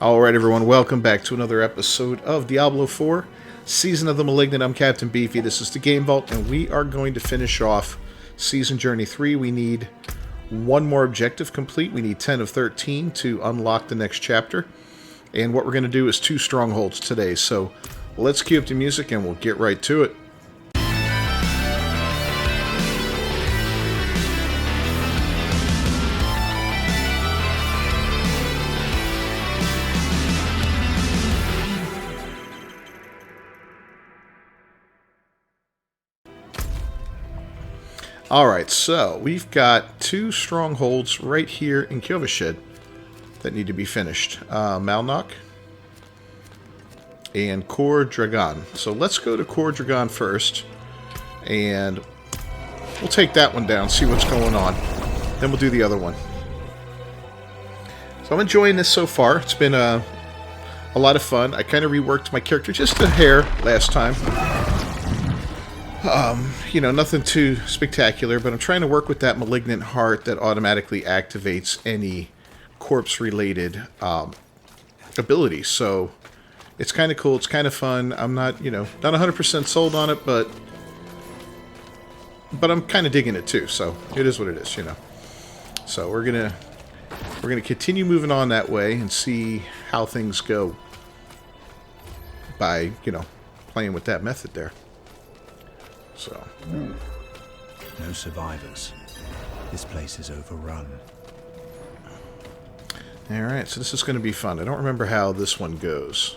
Alright everyone, welcome back to another episode of Diablo IV, Season of the Malignant. I'm Captain Beefy, this is the Game Vault, and we are going to finish off Season Journey 3. We need one more objective complete. We need 10 of 13 to unlock the next chapter. And what we're going to do is 2 strongholds today, so let's cue up the music and we'll get right to it. Alright, so we've got 2 strongholds right here in Kyovashed that need to be finished. Malnock and Kor Dragon. So let's go to Kor Dragon first, and we'll take that one down, see what's going on. Then we'll do the other one. So I'm enjoying this so far. It's been a lot of fun. I kind of reworked my character just a hair last time. You know, nothing too spectacular, but I'm trying to work with that Malignant heart that automatically activates any corpse-related abilities. So it's kind of cool, it's kind of fun. I'm not, you know, not 100% sold on it, but I'm kind of digging it too. So it is what it is, you know. So we're gonna continue moving on that way and see how things go by, you know, playing with that method there. So. No survivors. This place is overrun. Alright, so this is going to be fun. I don't remember how this one goes.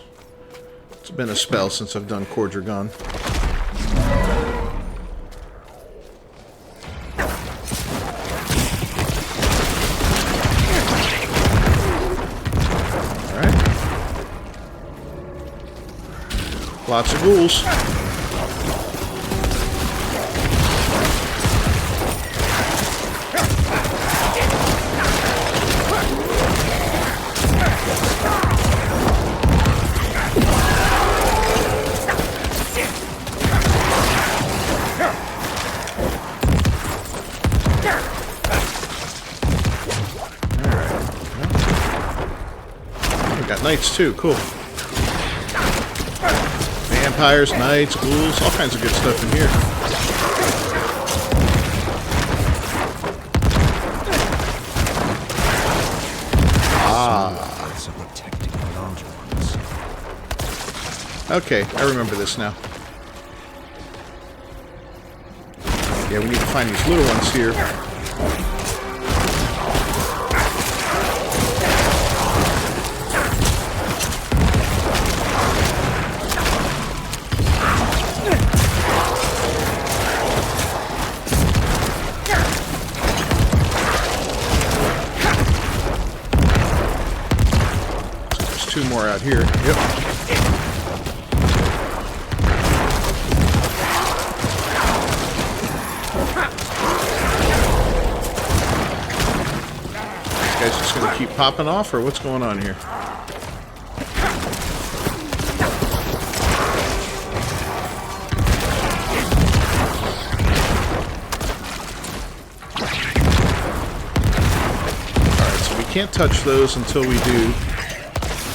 It's been a spell since I've done Kor Dragon. Alright. Lots of ghouls. Knights too, cool. Vampires, knights, ghouls, all kinds of good stuff in here. Okay, I remember this now. Yeah, we need to find these little ones here. Two more out here. Yep. Guys just gonna keep popping off, or what's going on here? Alright, so we can't touch those until we do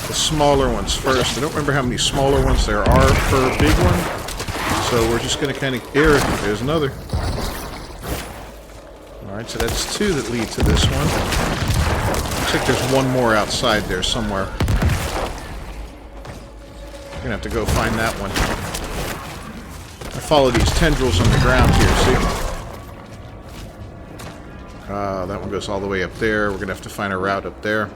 the smaller ones first. I don't remember how many smaller ones there are per big one, so we're just going to kind of... There's another. Alright, so that's 2 that lead to this one. Looks like there's one more outside there somewhere. We're going to have to go find that one. I follow these tendrils on the ground here, see? That one goes all the way up there. We're going to have to find a route up there.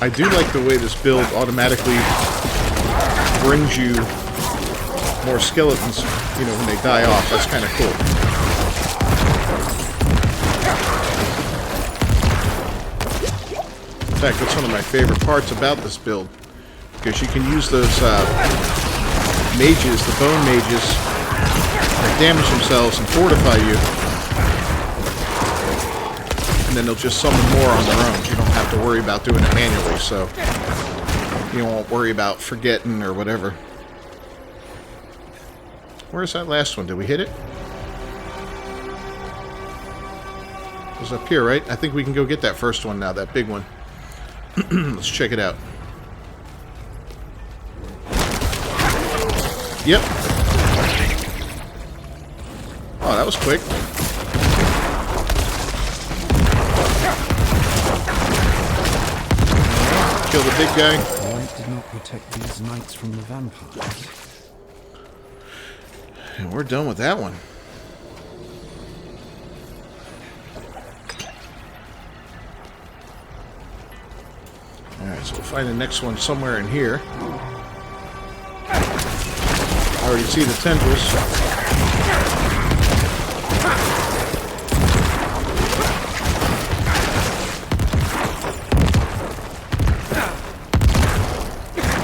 I do like the way this build automatically brings you more skeletons, you know, when they die off. That's kind of cool. In fact, that's one of my favorite parts about this build, because you can use those mages, the bone mages, that damage themselves and fortify you. and then they'll just summon more on their own. You don't have to worry about doing it manually, so you won't worry about forgetting or whatever. Where's that last one? Did we hit it? It was up here, right? I think we can go get that first one now, that big one. Let's check it out. Yep. Oh, that was quick. Kill the big guy. The light did not protect these knights from the vampires. And we're done with that one. Alright, so we'll find the next one somewhere in here. I already see the tendrils.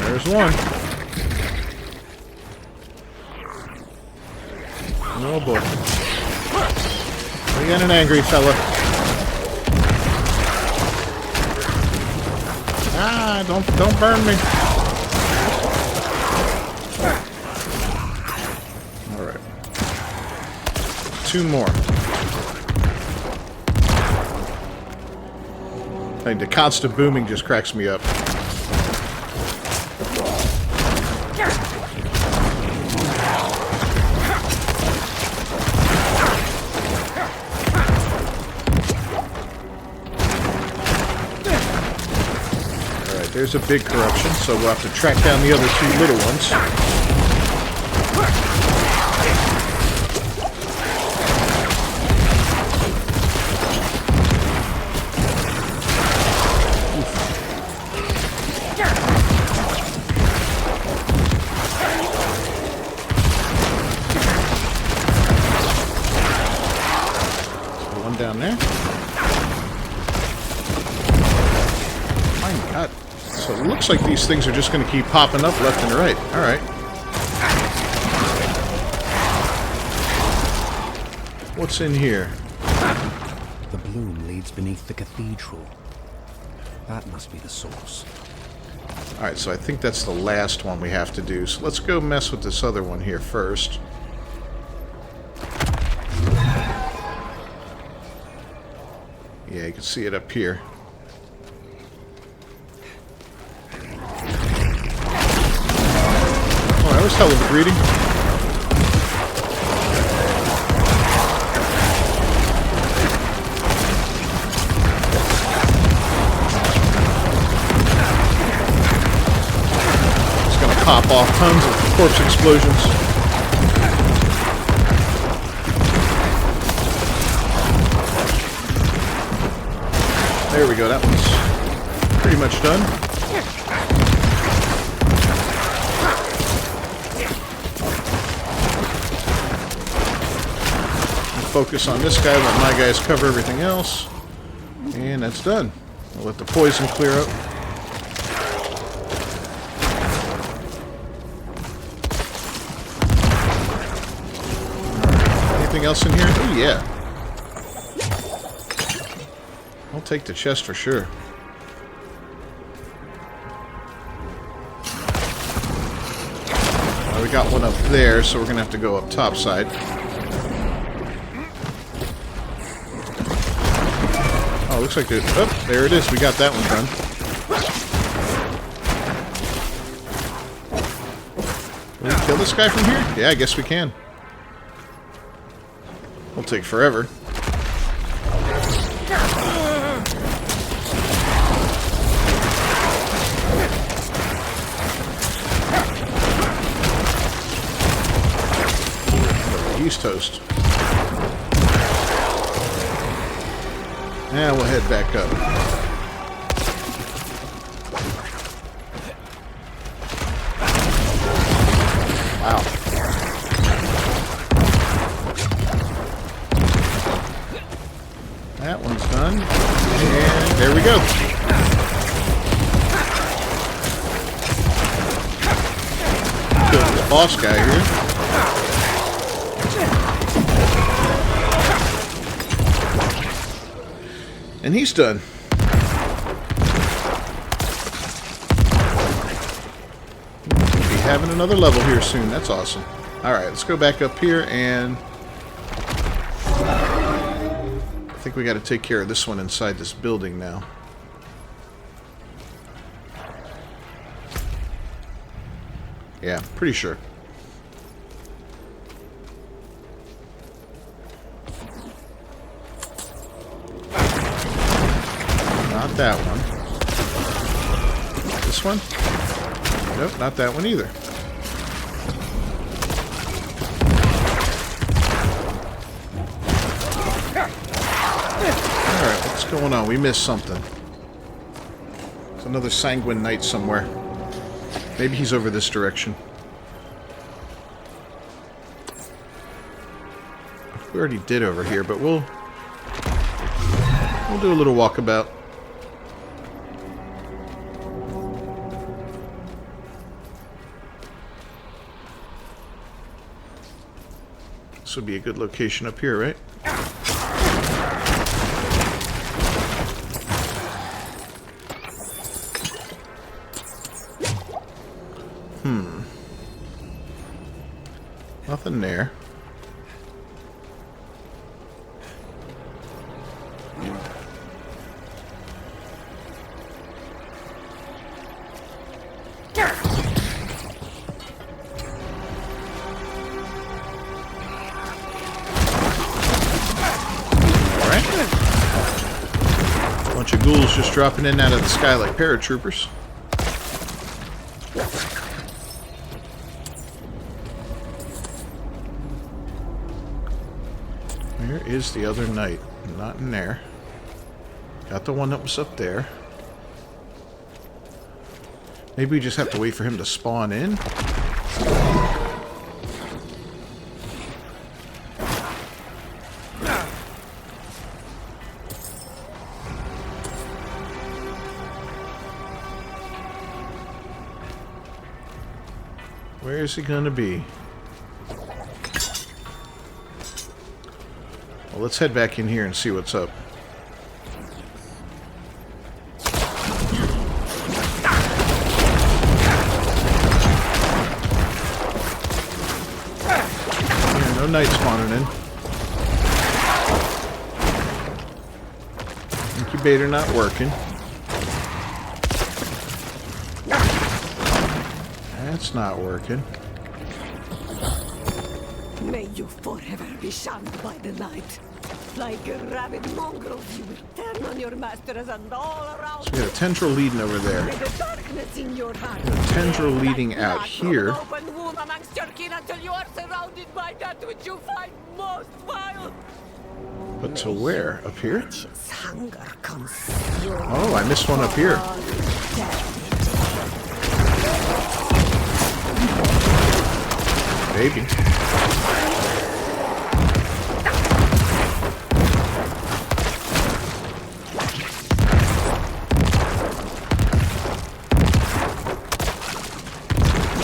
There's one. Oh boy. We got an angry fella. Ah, don't burn me. Alright. 2 more. Like, the constant booming just cracks me up. There's a big corruption, so we'll have to track down the other 2 little ones. So one down there. My God. So it looks like these things are just going to keep popping up left and right. Alright. What's in here? The bloom leads beneath the cathedral. That must be the source. Alright, so I think that's the last one we have to do. So let's go mess with this other one here first. Yeah, you can see it up here. That was hell of a greeting. It's gonna pop off tons of corpse explosions. There we go, that one's pretty much done. Focus on this guy, let my guys cover everything else. And that's done. I'll let the poison clear up. Right. Anything else in here? Oh yeah. I'll take the chest for sure. We got one up there, so we're going to have to go up top side. Oh, looks like there's... Oh, there it is. We got that one done. Can we kill this guy from here? Yeah, I guess we can. It'll take forever. He's toast. Now we'll head back up. Wow. That one's done. And there we go. Kill the boss guy here. And he's done. We'll be having another level here soon. That's awesome. Alright, let's go back up here and... I think we got to take care of this one inside this building now. Yeah, pretty sure. Not that one. This one? Nope, not that one either. Alright, what's going on? We missed something. There's another Sanguine Knight somewhere. Maybe he's over this direction. We already did over here, but we'll do a little walkabout. This would be a good location up here, right? Nothing there. Bunch of ghouls just dropping in out of the sky like paratroopers. Where is the other knight? Not in there. Got the one that was up there. Maybe we just have to wait for him to spawn in? Where is he gonna be? Well, let's head back in here and see what's up. Yeah, no knight spawning in. Incubator not working. That's not working. May you forever be shunned by the light. Like a rabid mongrel, you will turn on your masters and all around. So we got a tendril leading over there. May the darkness in your heart. A tendril leading out here. Open wound amongst your kin until you are surrounded by that which you find most vile. But to where? Up here? Its hunger consumes. Oh, I missed one up here. Maybe.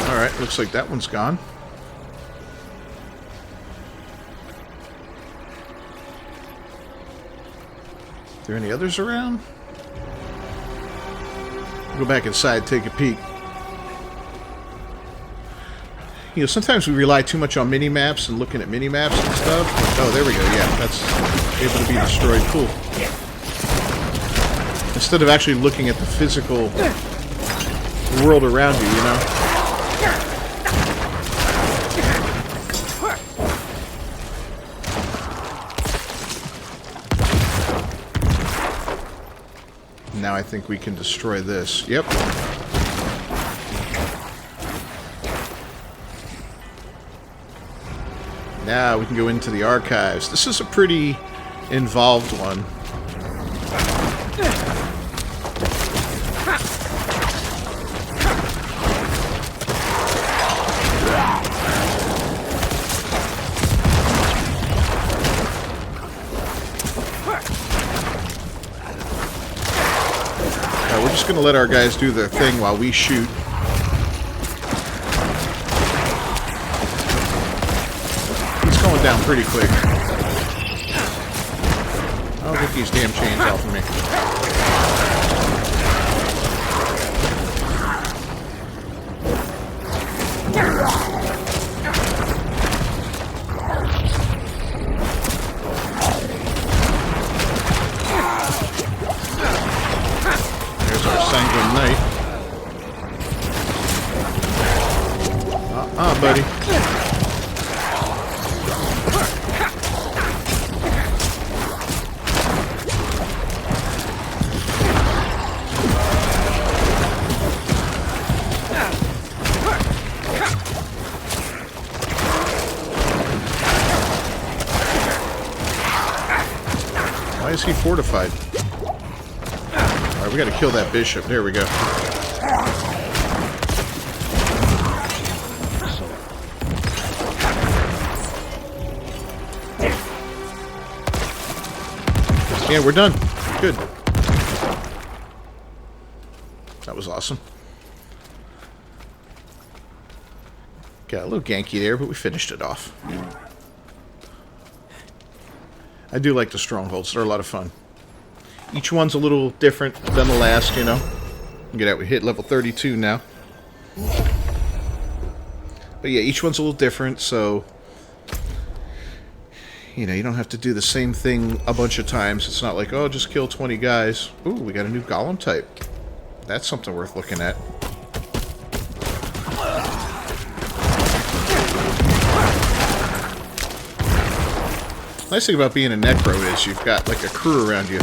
Alright, looks like that one's gone. Are there any others around? Go back inside, take a peek. You know, sometimes we rely too much on mini-maps and looking at mini-maps and stuff. Oh, there we go. Yeah, that's able to be destroyed. Cool. Instead of actually looking at the physical world around you, you know? Now I think we can destroy this. Yep. Now we can go into the archives. This is a pretty involved one. We're just going to let our guys do their thing while we shoot. Going down pretty quick. I'll get these damn chains off of me. on, buddy. Why is he fortified? Alright, we gotta kill that bishop. There we go. Yeah, we're done. Good. That was awesome. Got a little ganky there, but we finished it off. I do like the strongholds. They're a lot of fun. Each one's a little different than the last, you know. Get out. We hit level 32 now. But yeah, each one's a little different, so... You know, you don't have to do the same thing a bunch of times. It's not like, oh, just kill 20 guys. Ooh, we got a new golem type. That's something worth looking at. Nice thing about being a necro is you've got like a crew around you. You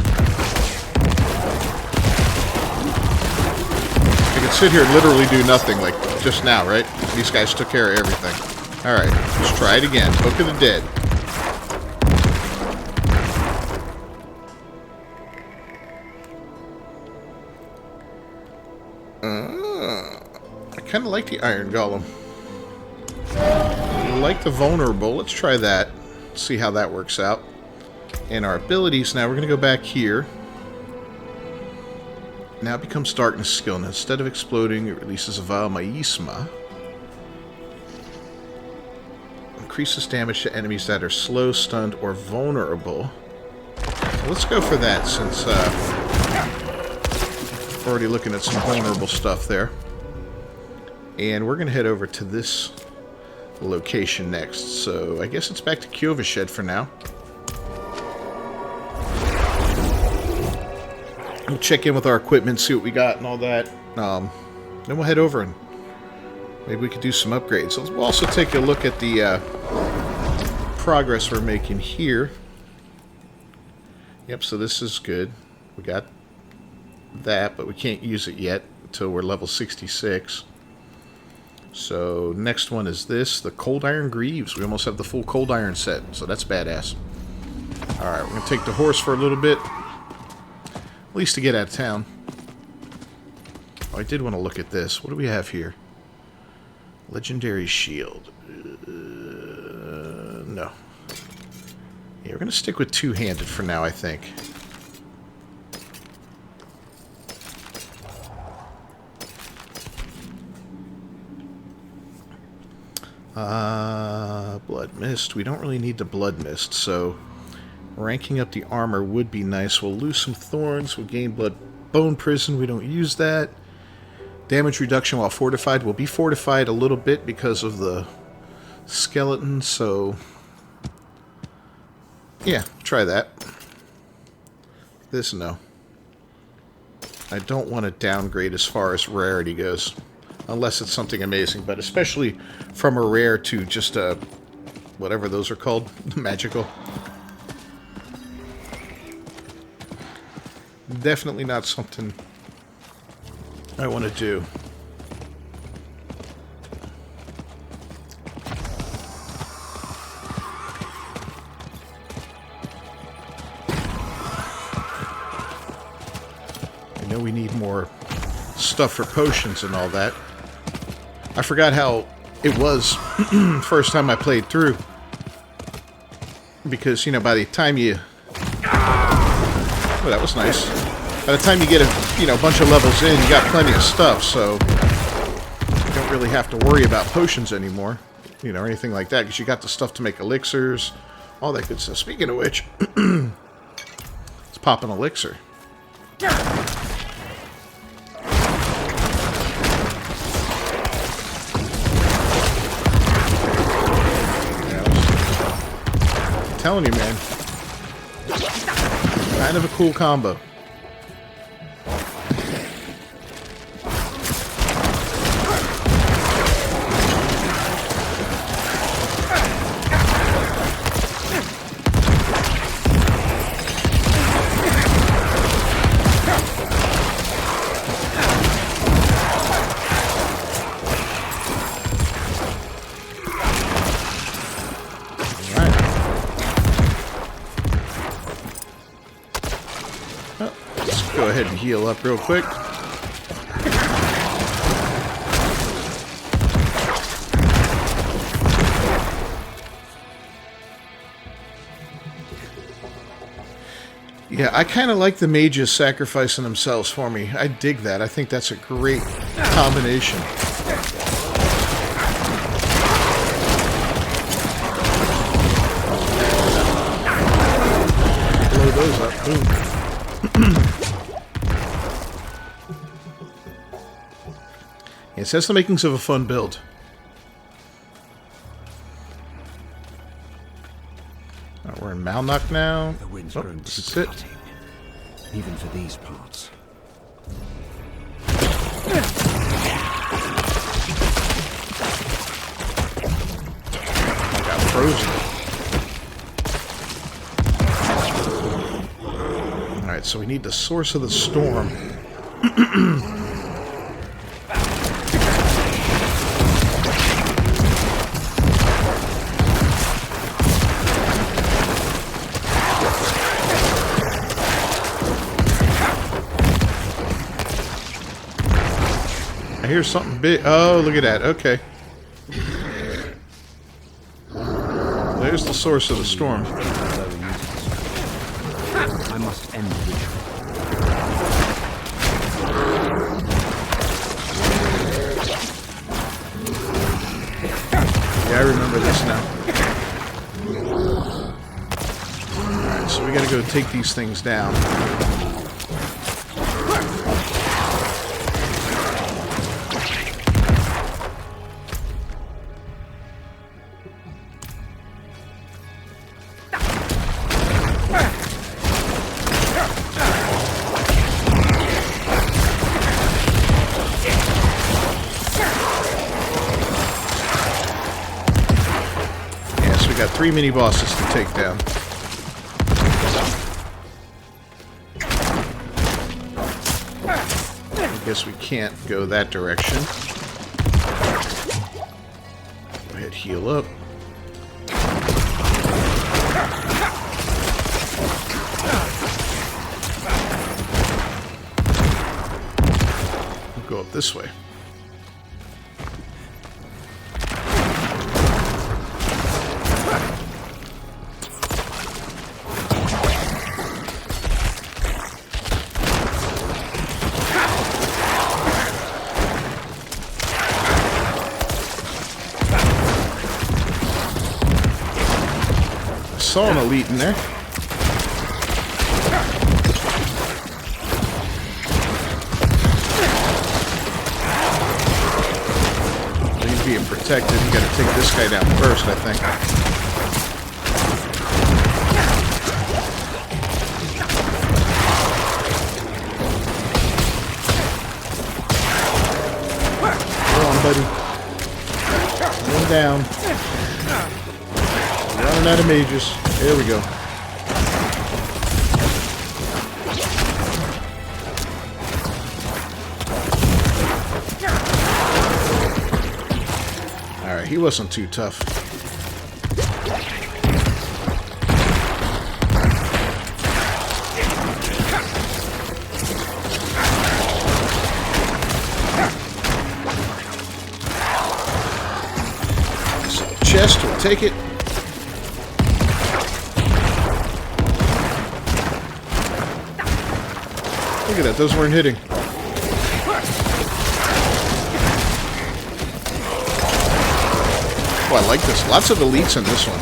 can sit here and literally do nothing, like just now, right? These guys took care of everything. Alright, let's try it again. Book of the Dead. I kind of like the Iron Golem. I like the Vulnerable. Let's try that. See how that works out. And our abilities, now we're going to go back here. Now it becomes Darkness skill. And instead of exploding, it releases a Vile Miasma. Increases damage to enemies that are slow, stunned, or vulnerable. So let's go for that, since we're already looking at some vulnerable stuff there. And we're going to head over to this location next. So I guess it's back to Kyovashed for now. We'll check in with our equipment, see what we got and all that. Then we'll head over and maybe we could do some upgrades. So we'll also take a look at the progress we're making here. Yep, so this is good. We got that, but we can't use it yet until we're level 66. So next one is this, the Cold Iron Greaves. We almost have the full Cold Iron set, so that's badass. Alright, we're going to take the horse for a little bit. At least to get out of town. Oh, I did want to look at this. What do we have here? Legendary Shield. No. Yeah, we're going to stick with two-handed for now, I think. Blood Mist. We don't really need the Blood Mist, so ranking up the armor would be nice. We'll lose some thorns. We'll gain Bone Prison. We don't use that. Damage reduction while fortified. We'll be fortified a little bit because of the skeleton, so yeah, try that. This, no. I don't want to downgrade as far as rarity goes. Unless it's something amazing, but especially from a rare to just a... whatever those are called. Magical. Definitely not something I want to do. I know we need more stuff for potions and all that. I forgot how it was first time I played through. Because, you know, by the time you... Oh, that was nice. By the time you get a bunch of levels in, you got plenty of stuff, so you don't really have to worry about potions anymore, you know, or anything like that, because you got the stuff to make elixirs, all that good stuff. Speaking of which, let's pop an elixir. I'm telling you, man. Kind of a cool combo. go ahead and heal up real quick. Yeah, I kind of like the mages sacrificing themselves for me. I dig that. I think that's a great combination. Blow those up. Boom. Yeah, it says the makings of a fun build. We're in Malnock now. The wind's Oh, grown this is too it. cutting, even for these parts. I got frozen. Alright, so we need the source of the storm. I hear something big. Oh, look at that. Okay. There's the source of the storm. I must end the ritual. Yeah, I remember this now. Alright, so we gotta go take these things down. Got 3 mini bosses to take down. I guess we can't go that direction. Go ahead, heal up. We'll go up this way. Saw an elite in there. He's being protected. You gotta take this guy down first, I think. Come on, buddy. One down. Running out of mages. There we go. Alright, he wasn't too tough. Chest, we'll take it. Look at that, those weren't hitting. Oh, I like this. Lots of elites in this one.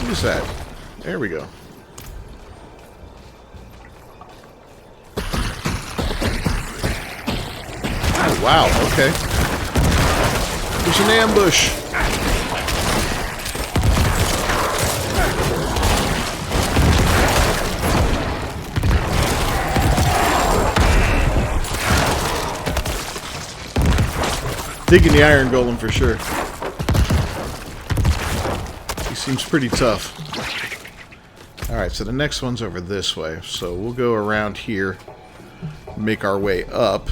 Who's that? There we go. Oh, wow, okay. There's an ambush. Digging the iron golem for sure. Seems pretty tough. Alright, so the next one's over this way. So we'll go around here, make our way up.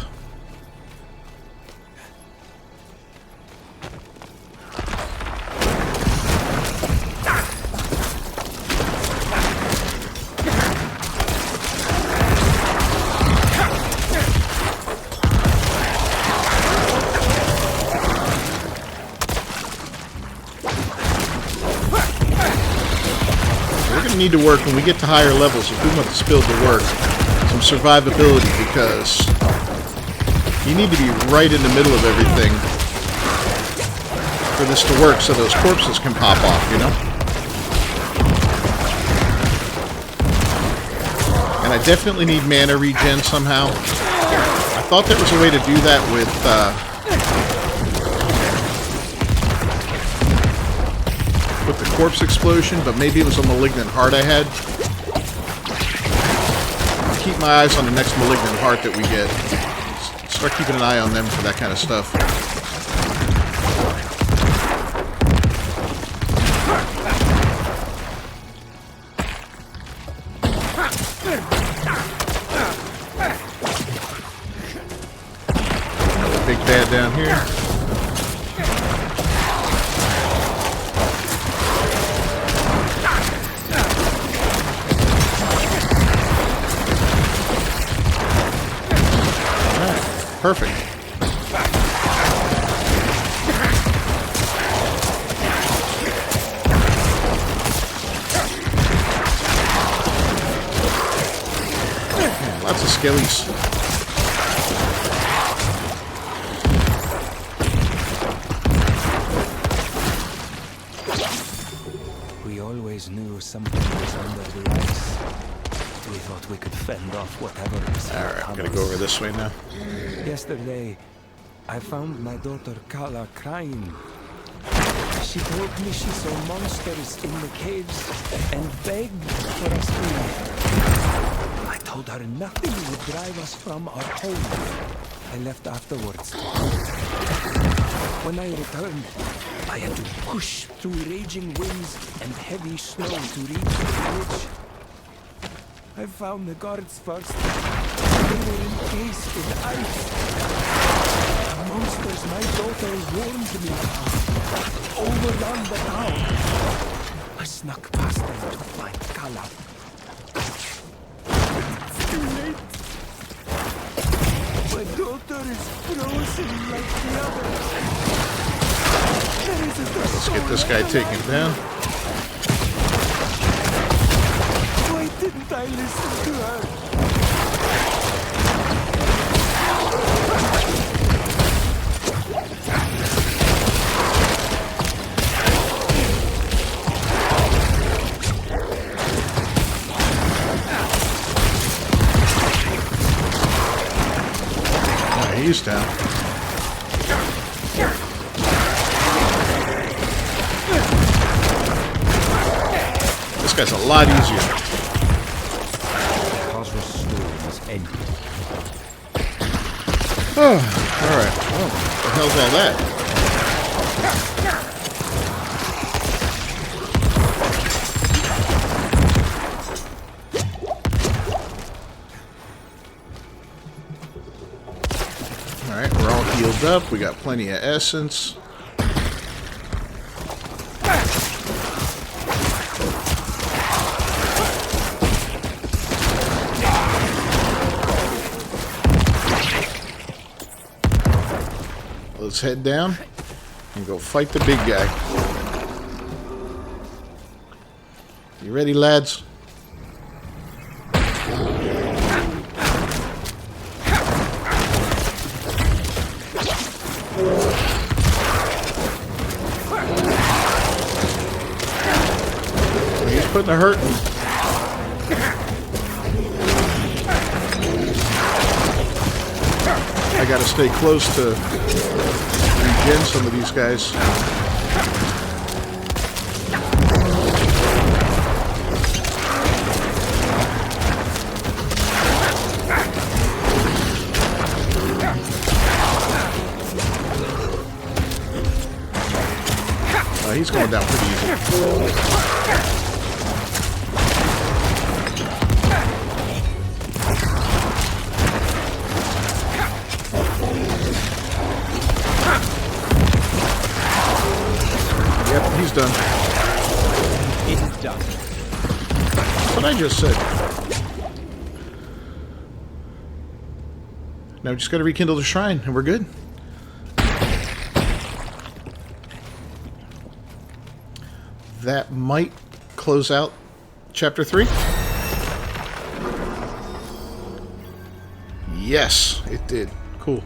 Need to work when we get to higher levels if we want this build to work. Some survivability, because you need to be right in the middle of everything for this to work, so those corpses can pop off, you know? And I definitely need mana regen somehow. I thought there was a way to do that with the corpse explosion, but maybe it was a Malignant heart I had. I'll keep my eyes on the next Malignant heart that we get. Start keeping an eye on them for that kind of stuff. Another big bad down here. Perfect. Yeah, lots of skellies. We always knew something was under the ice. We thought we could fend off whatever was. Alright, I'm gonna go over this way now. Yesterday, I found my daughter Kala crying. She told me she saw monsters in the caves and begged for us to leave. I told her nothing would drive us from our home. I left afterwards. When I returned, I had to push through raging winds and heavy snow to reach the village. I found the guards first. They were encased in ice. The monsters my daughter warned me about overrun the town. I snuck past them to find Kala. It's too late. My daughter is frozen like the others. There isn't a Let's get this guy taken down. Why didn't I listen to her? He's down. This guy's a lot easier. Oh, alright. Oh, what the hell's all that? Alright, we're all healed up. We got plenty of essence. Let's head down and go fight the big guy. You ready, lads? He's putting a hurt in. I gotta stay close to regen some of these guys. he's going down pretty easy. Yep, he's done. It is done. That's what I just said. Now we just got to rekindle the shrine, and we're good. That might close out Chapter 3. Yes, it did. Cool.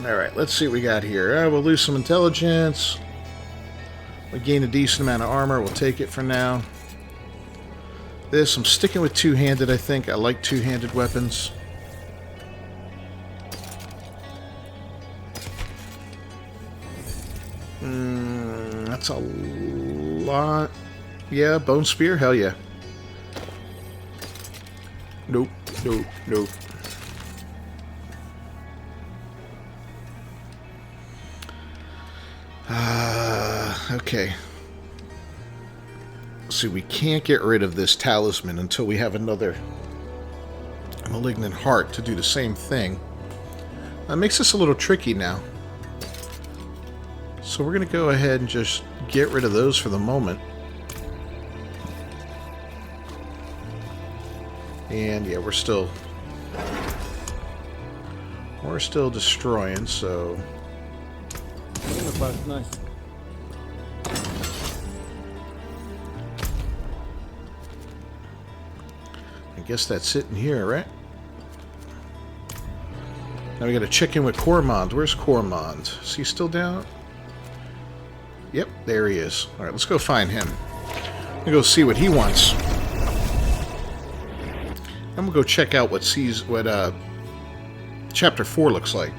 Alright, let's see what we got here. We'll lose some intelligence. We gain a decent amount of armor. We'll take it for now. This, I'm sticking with two-handed, I think. I like two-handed weapons. That's a lot. Yeah, bone spear? Hell yeah. Nope, nope, nope. Okay. See, we can't get rid of this talisman until we have another malignant heart to do the same thing. That makes this a little tricky now. So we're going to go ahead and just get rid of those for the moment. And yeah, we're still destroying, so Nice. I guess that's it in here, right? Now we got to check in with Cormond. Where's Cormond? Is he still down? Yep, there he is. All right, let's go find him. I'm gonna go see what he wants. I'm gonna go check out what Chapter 4 looks like.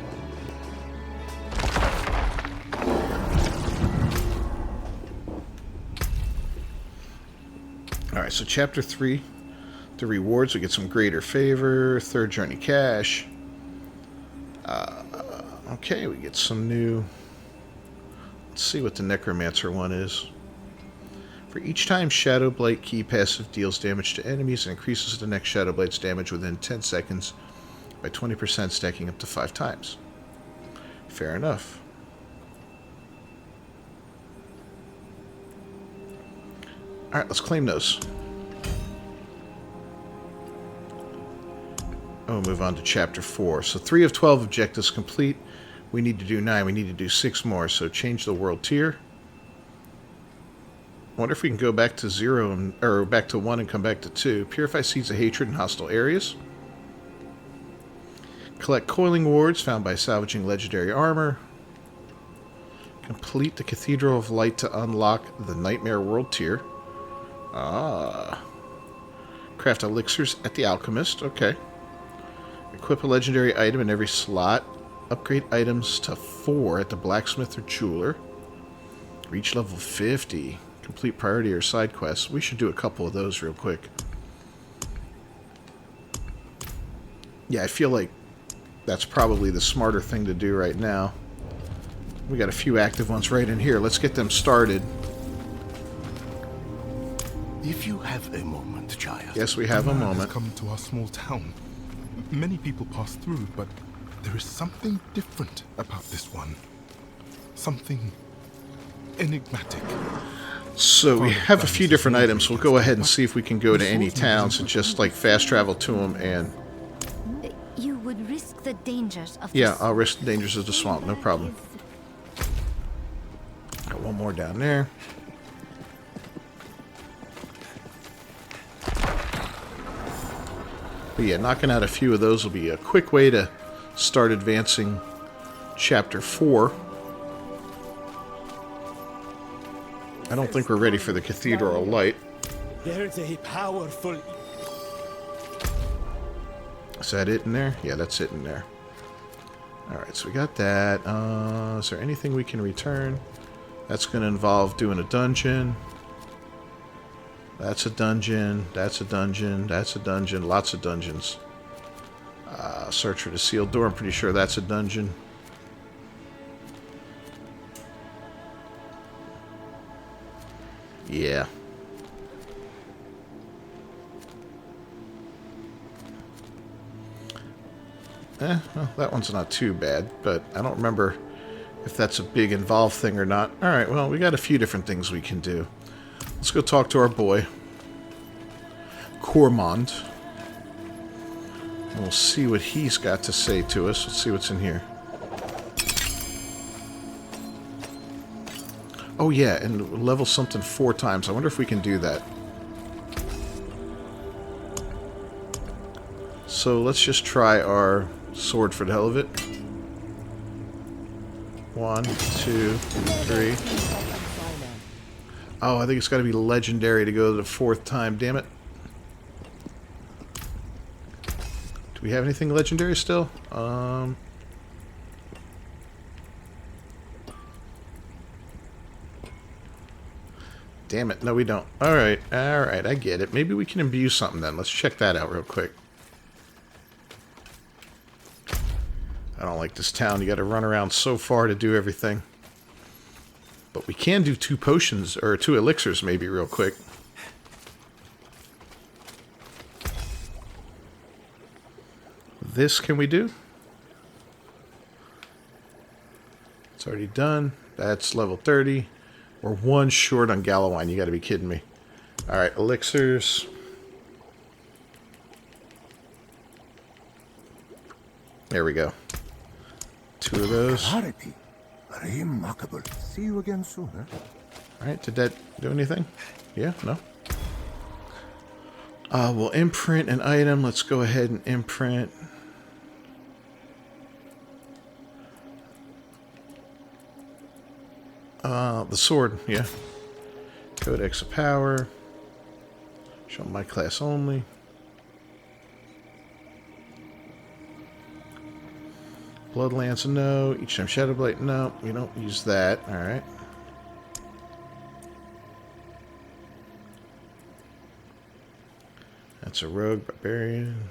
Alright, so Chapter 3, the rewards, we get some greater favor, third journey cash. Okay, we get some new... Let's see what the Necromancer one is. For each time Shadow Blight key passive deals damage to enemies, it increases the next Shadow Blight's damage within 10 seconds by 20%, stacking up to 5 times. Fair enough. Alright, let's claim those. Oh, move on to Chapter 4. So 3 of 12 objectives complete. We need to do 9. We need to do 6 more. So change the world tier. I wonder if we can go back to 0, or back to 1 and come back to 2. Purify seeds of hatred in hostile areas. Collect coiling wards found by salvaging legendary armor. Complete the Cathedral of Light to unlock the Nightmare World tier. Craft elixirs at the Alchemist. Okay. Equip a legendary item in every slot. Upgrade items to 4 at the Blacksmith or Jeweler. Reach level 50. Complete priority or side quests. We should do a couple of those real quick. Yeah, I feel like that's probably the smarter thing to do right now. We got a few active ones right in here. Let's get them started. If you have a moment, child. Yes, we have a moment. Has come to our small town. Many people pass through, but there is something different about this one. Something enigmatic. So we have a few different items. We'll go ahead and see if we can go to any towns and just like fast travel to them. And you would risk the dangers of yeah, I'll risk the dangers of the swamp. No problem. Got one more down there. But yeah, knocking out a few of those will be a quick way to start advancing Chapter 4. I don't think we're ready for the Cathedral of Light. There's a powerful... Is that it in there? Yeah, that's it in there. Alright, so we got that. Is there anything we can return? That's going to involve doing a dungeon. That's a dungeon. That's a dungeon. That's a dungeon. Lots of dungeons. Search for the sealed door. I'm pretty sure that's a dungeon. Yeah. Well, that one's not too bad, but I don't remember if that's a big involved thing or not. Alright, well, we got a few different things we can do. Let's go talk to our boy, Cormond. And we'll see what he's got to say to us. Let's see what's in here. Oh yeah, and level something 4 times. I wonder if we can do that. So let's just try our sword for the hell of it. 1, 2, 3. Oh, I think it's got to be legendary to go to the 4th time. Damn it. Do we have anything legendary still? Damn it. No, we don't. Alright, alright, I get it. Maybe we can imbue something then. Let's check that out real quick. I don't like this town. You got to run around so far to do everything. But we can do 2 potions, or 2 elixirs maybe real quick. This can we do? It's already done. That's level 30. We're 1 short on Gallowine. You got to be kidding me. Alright, elixirs. There we go. 2 of those. Clarity. Remarkable. See you again soon, eh? Alright, did that do anything? Yeah? No? We'll imprint an item. Let's go ahead and imprint. The sword, yeah. Codex of Power. Show my class only. Blood Lance, no. Each time Shadow Blade, no. We don't use that. Alright. That's a Rogue, Barbarian.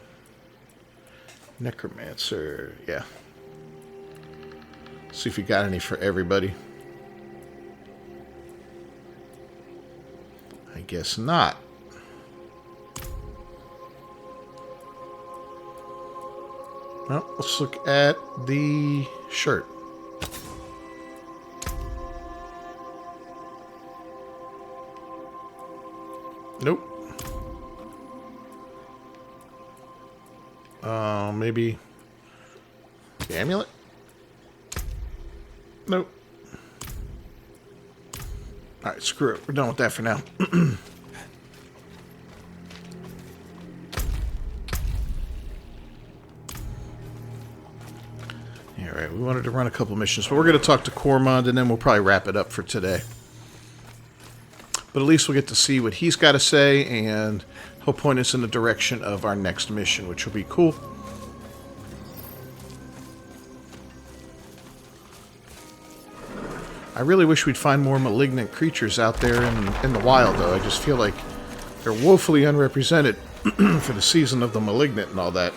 Necromancer, yeah. See if we got any for everybody. I guess not. Well, let's look at the shirt. Nope. Maybe the amulet? Nope. Alright, screw it. We're done with that for now. Alright, we wanted to run a couple missions, but we're going to talk to Cormond, and then we'll probably wrap it up for today. But at least we'll get to see what he's got to say, and he'll point us in the direction of our next mission, which will be cool. I really wish we'd find more malignant creatures out there in the wild, though. I just feel like they're woefully unrepresented for the season of the Malignant and all that.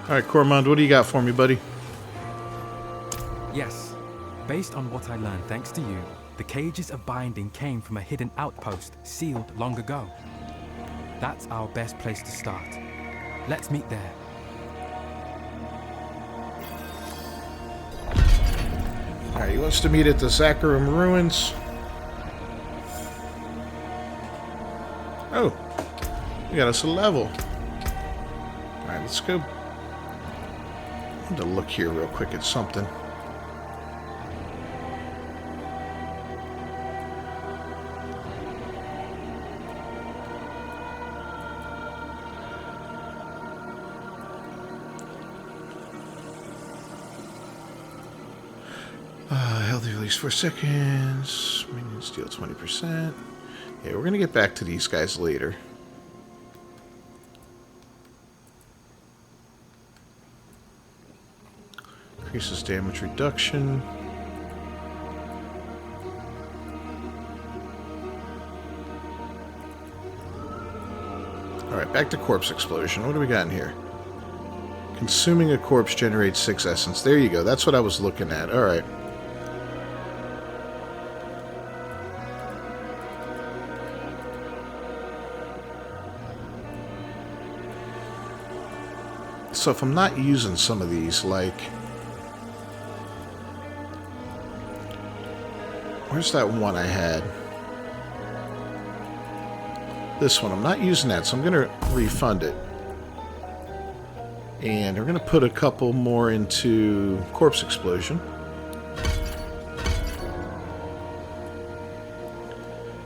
Alright, Cormond, what do you got for me, buddy? Yes. Based on what I learned thanks to you, the cages of binding came from a hidden outpost sealed long ago. That's our best place to start. Let's meet there. Alright, he wants to meet at the Zakarum Ruins. Oh, we got us a level. Alright, let's go. I'm going to look here real quick at something. Healthy release 4 seconds. Minions deal 20%. Yeah, we're going to get back to these guys later. Increases damage reduction. Alright, back to corpse explosion. What do we got in here? Consuming a corpse generates 6 essence. There you go. That's what I was looking at. Alright. So if I'm not using some of these, like... Where's that one I had? This one. I'm not using that, so I'm going to refund it. And we're going to put a couple more into Corpse Explosion.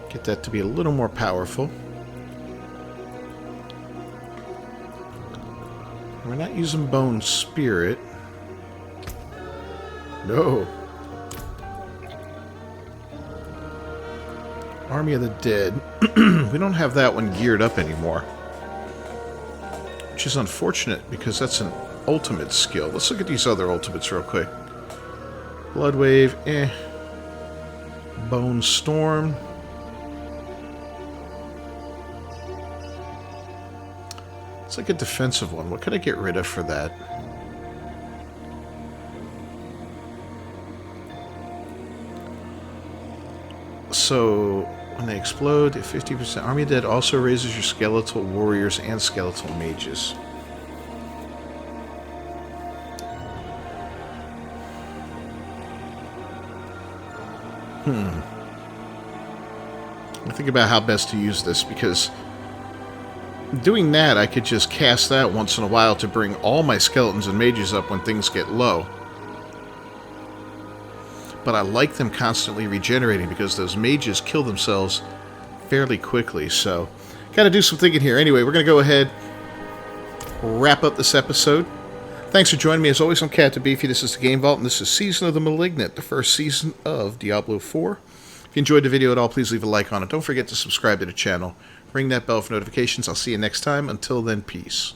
Get that to be a little more powerful. We're not using Bone Spirit. No. Army of the Dead. We don't have that one geared up anymore. Which is unfortunate, because that's an ultimate skill. Let's look at these other ultimates real quick. Blood Wave, eh. Bone Storm. It's like a defensive one. What could I get rid of for that? So, when they explode, 50% Army of Dead also raises your skeletal warriors and skeletal mages. I think about how best to use this, because doing that, I could just cast that once in a while to bring all my skeletons and mages up when things get low. But I like them constantly regenerating, because those mages kill themselves fairly quickly. So, gotta do some thinking here. Anyway, we're gonna go ahead, wrap up this episode. Thanks for joining me. As always, I'm Captain Beefy. This is the Game Vault, and this is Season of the Malignant, the first season of Diablo IV. If you enjoyed the video at all, please leave a like on it. Don't forget to subscribe to the channel. Ring that bell for notifications. I'll see you next time. Until then, peace.